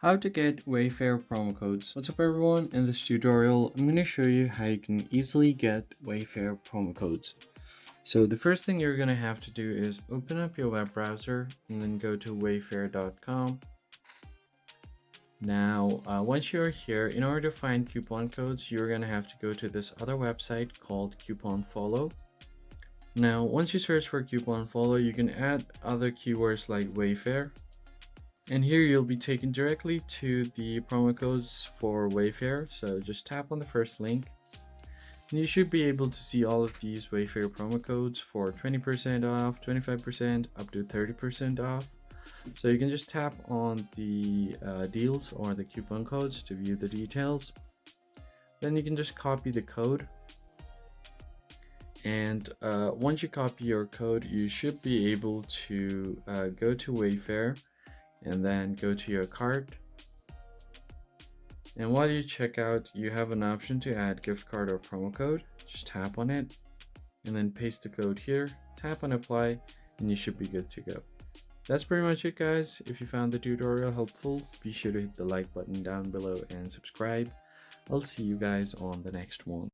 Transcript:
How to get Wayfair promo codes. What's up everyone, in this tutorial I'm going to show you how you can easily get Wayfair promo codes. So the first thing you're going to have to do is open up your web browser and then go to wayfair.com. Now once you're here, in order to find coupon codes, you're going to have to go to this other website called Coupon Follow. Now once you search for Coupon Follow, you can add other keywords like Wayfair. And here you'll be taken directly to the promo codes for Wayfair. So just tap on the first link and you should be able to see all of these Wayfair promo codes for 20% off, 25%, up to 30% off. So you can just tap on the deals or the coupon codes to view the details. Then you can just copy the code. And once you copy your code, you should be able to go to Wayfair and then go to your cart, and while you check out, you have an option to add gift card or promo code. Just tap on it and then paste the code here, tap on apply, and you should be good to go. That's pretty much it guys. If you found the tutorial helpful, be sure to hit the like button down below and subscribe. I'll see you guys on the next one.